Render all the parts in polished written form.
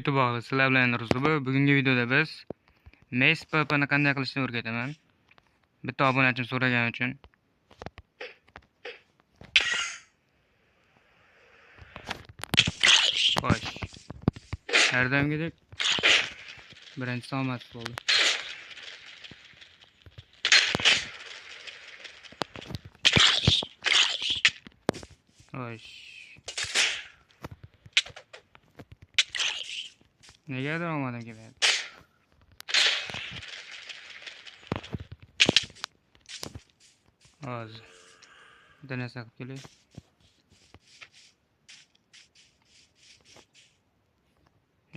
YouTube og'li, sizlar bilan Rusubi. Bugungi videoda biz Maze PvP'ni qanday qilishni o'rgataman. Bitta obunachim so'ragani uchun. Xo'sh. Har doimgidek birinchi omadsiz bo'ldi. Xo'sh. Negadir omadim kelmayapti. Hozir bitta narsa qilib kelay.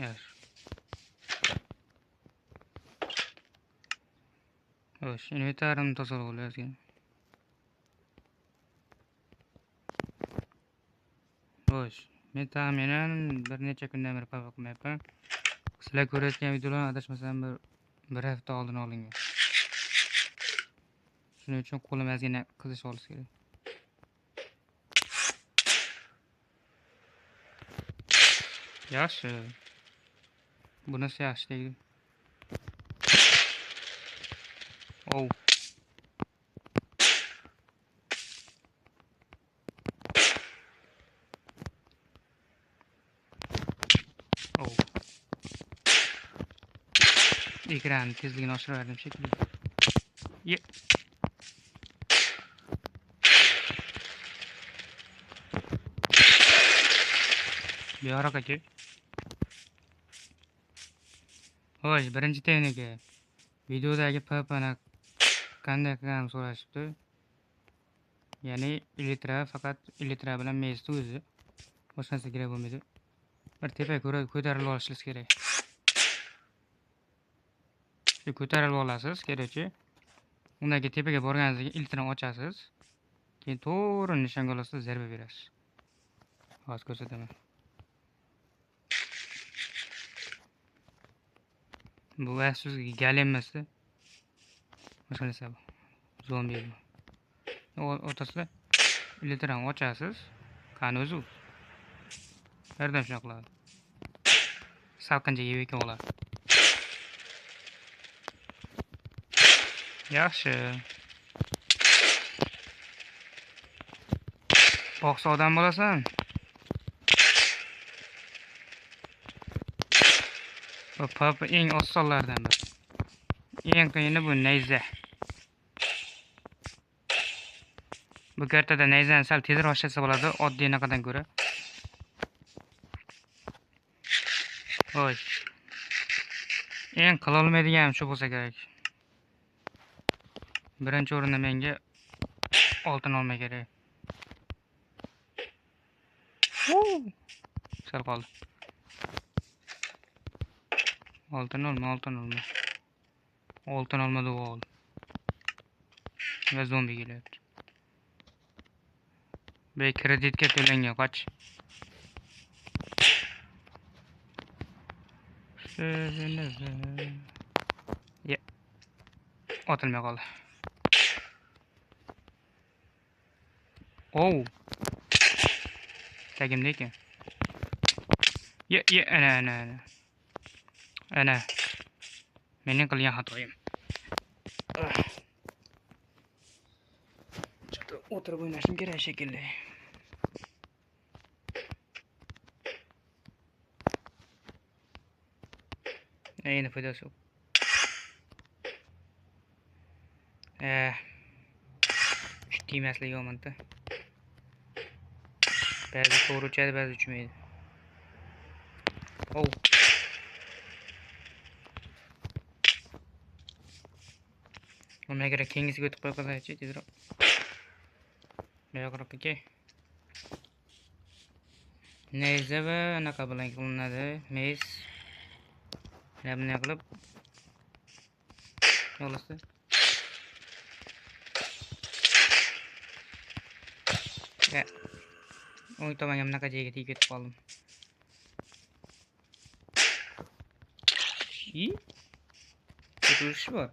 Yaxshi. Xo'sh, inventarimni tozalab olyapman. Xo'sh, men taxminan bir necha kundan beri PvP qilmayapman. Sizlar ko'rayotgan videolarni adashmasam bir hafta oldin olingan. Shuning uchun qo'lim ozgina qizish olish kerak. Yaxshi. Bunisi yaxshi deydi. Oh. Oh. Ekran tezligini oshirardim shekilli. Ye. Yo'q aka. Xo'sh, birinchi texnika. Videodagi PvP'ni qanday qilganimni so'rashibdi. Ya'ni Elytra faqat Elytra bilan Maze'ni o'zi. Boshqa narsa kerak bo'lmaydi. Bir tepaga ko'tarilib olishingiz kerak. Shu ko'tarilib olasiz, kerakchi. Undan keyin tepaga borganingizda Elytrani ochasiz. Keyin to'g'ri nishonga olasiz, zarba berasiz. Hozir ko'rsataman. Bu asosiy gal emasdi. Boshqa narsa bu. Zombi bu. O'rtasida Elytrani ochasiz. Qani o'zi. Birdan shunaqa qiladi. Salqincha yeb ekan oladi. Yaxshi. Boqsa odam bo'lasan. Bu PvP eng osonlardan biri. Eng qiyini bu nayza. Bu kartada nayzani sal tezroq ishlasa bo'ladi, oddiynaqidan ko'ra. Xo'sh. Eng qila olmaydiganim shu bo'lsa kerak. Birinchi o'rinda menga oltin olmay kerak. Sal qoldi. Oltin olma. Oltin olmadi o'g'il. Va zombi kelyapti. Bey kreditga to'langan, qoch. Ya. Otilmay qoldi. Oh. Tagimda ekan. Ya, ana. Mening qilgan xatoyim. Chaqda o'tirib o'ynashim kerak shekilli. Endi foydasi yo'q. Shu tiymasligi yomonda. Ba'zi to'g'ri uchadi, ba'zi uchmaydi. Oh. Unga kerak kengizga o'tib qo'ya qolay-chi, tezroq. Buyoqroq aka. Nayza va anaqa bilan qilinadi. Maze. Mana bunday qilib yo'lasa. Ya. O'ng tomonga bunaqa joyga tegib ketib qoldim. Ko'rish bor.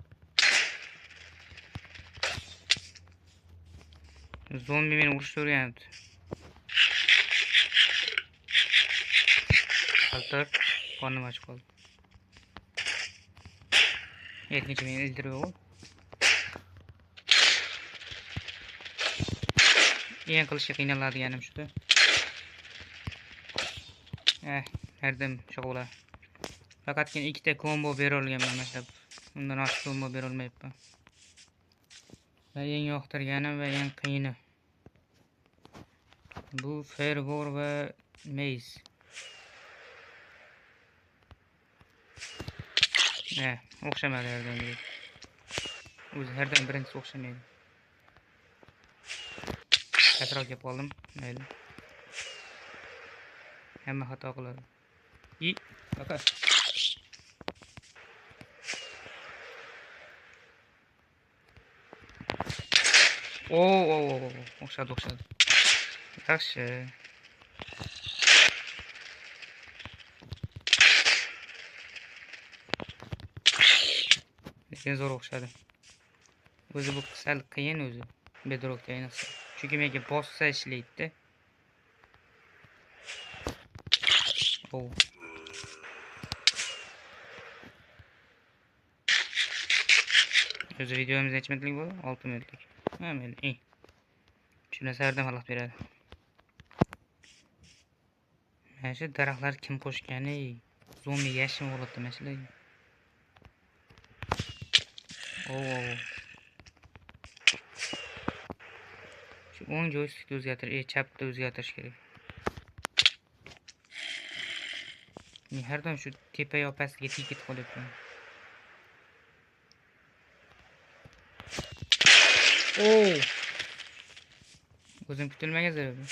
Zombi meni urishga o'rganibdi. Altar. Qornim ochib qoldi. Yetkinchi meni ildirib qo'y. Eng qilishga qiynaladiganim shuda. Herdim shug'ula. Faqatgina ikkita kombo bera olganman mashlab. Undan ortiq kombo bera olmayapman. Va eng yoqtirganim va eng qiyini bu Fireball va Maze. O'xshamadi herdan biri. O'zi herdan birinchisi o'xshamaydi. Katroq kelib qoldim. Mayli. Hamma xato qiladi. Aka. O'xshadi. Yaxshi. Lekin zo'r o'xshadi. O'zi bu sal qiyin o'zi. Bedrockda ayniqsa. Chunki menga bossa ishlaydi. O'zi videomiz necha minutlik bo'ldi? 6 minutlik. Mayli. Shuna sardan xalaq beradi. Mana shu daraxtlar kim qo'shgani? Zombi yashim bo'ladi mashallah. Shu o'ng joystikni o'zgartirish, chapni o'zgartirish kerak. Men har doim shu tepa yo pastga tik ketib qolyapman. O'zim kutilmagan zarba.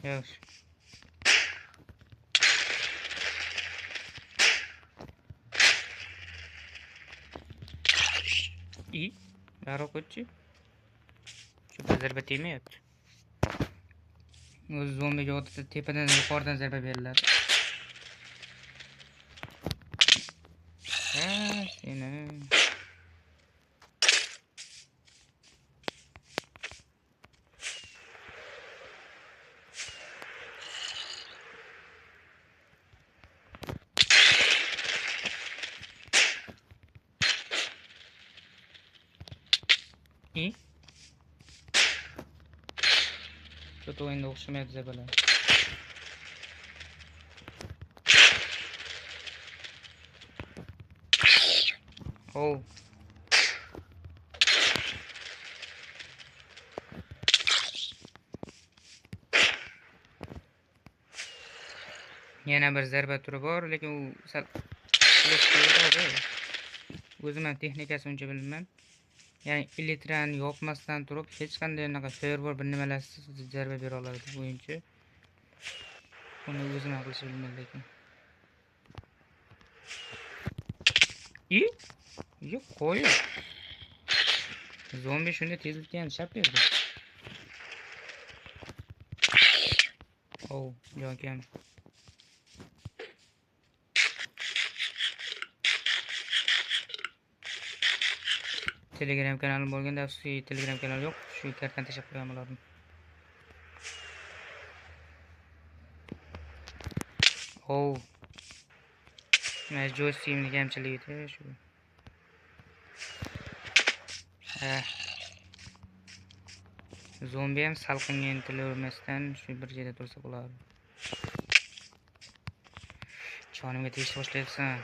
Yaxshi. Baroqchi. Shu zarba tegmayapti. O'z zombiga odatda tepadan yuqoridan zarba beriladi. Seni. Kötü oyunda o'xshamaydi zabalar. Yana bir zarba turi bor, lekin u sal o'zim ham texnikasini uncha bilmayman. Ya'ni elitrani yopmasdan turib hech qanday anaqa fireball bir nimalarsiz zarba bera oladi o'yinchi. Buni o'zim ham qilishni bilmayman lekin. Yo'q, qo'y. Zombi shunday tezlikda ham shap berdi. Jon kam. Telegram kanalim bo'lganda, afsuski Telegram kanal yo'q. Shu kartani tashlab qo'ygan bo'lardim. Mana joystickimni kamchiligi shu. Zombi ham salqinga intilavermasdan shu bir joyda tursa bo'lardi. Jonimga tegishni boshlayapsan.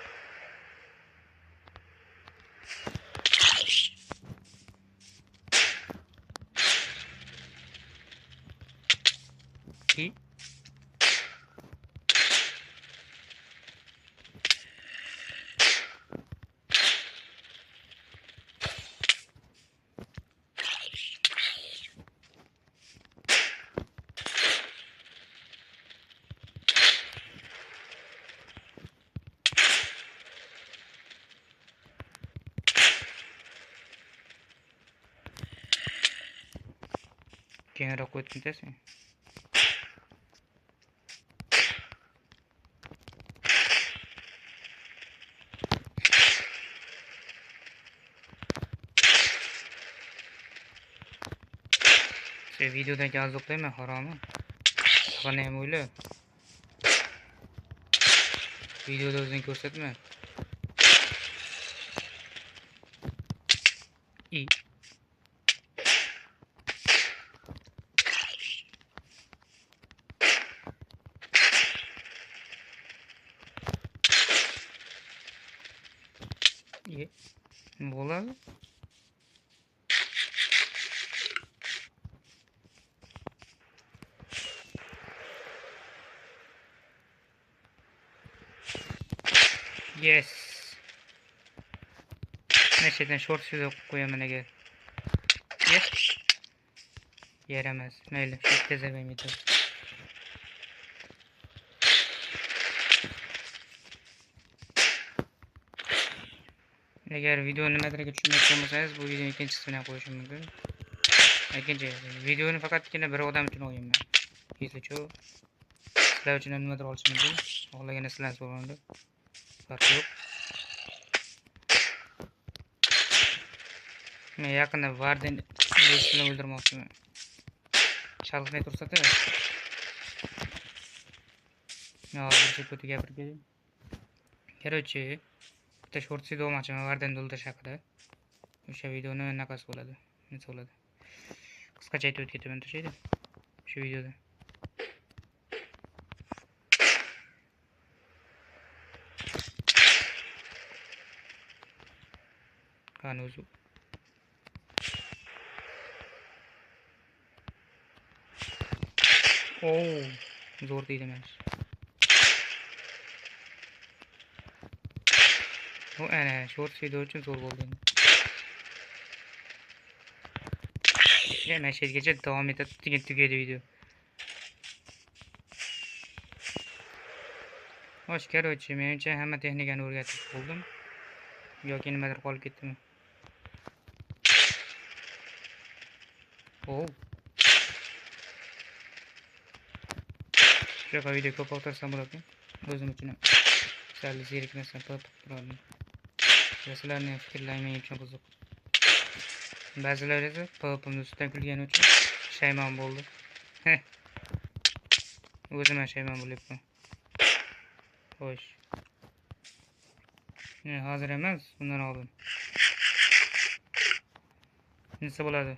Kenara qo'yib ketasan. Şey videodaki azıqlayman haromi. Bana ham o'yla. Videoda o'zing ko'rsatma. İyi. İyi. Bo'ladi. Yes. Neşeden short şurada koyaman agar. Yes. Yaramaz. Mayli, shu tezagim yetadi. Agar videoni nimadirga tushunmayotgan bo'lsangiz, bu videoni ikkinchisi bilan qo'yishim mumkin. Ikkinchi videoni faqatgina bir odam uchun o'yinman. Eslichu. Sizlar uchun ham nimadir olishim mumkin. Xohlagan sizlarni so'randi. Farqi yo'q. Men yaqinda Varden do'stini o'ldirmoqchiman. Chalg'imay tursa-da. Hozircha ko'ti gapirib bering. Короче, bitta short video olmoqchiman Vardenni o'ldirish haqida. O'sha videoni anaqasi bo'ladi. Nima bo'ladi? Qisqacha aytib o'tib ketaman, shu videoda. Qani o'zi. Zo'r deydi mana. Bu ana short video uchun zo'r bo'ldi. Yana shungacha davom etadi, tugaydi video. Xo'sh, короче, menimcha hamma texnikani o'rgatib bo'ldim. Yoki nimadir qolib ketdimi? Shunaqa video ko'p o'tirsam bo'ladi. O'zim uchun ham sal zerikmasam turardim. Sizlarning fikrlaringiz men uchun qiziq. Ba'zilar esa PvP'ni ustidan kulgani uchun shaymon bo'ldi. O'zim ham shaymon bo'lyapman. Xo'sh. Hozir emas, bundan oldin. Nima bo'ladi?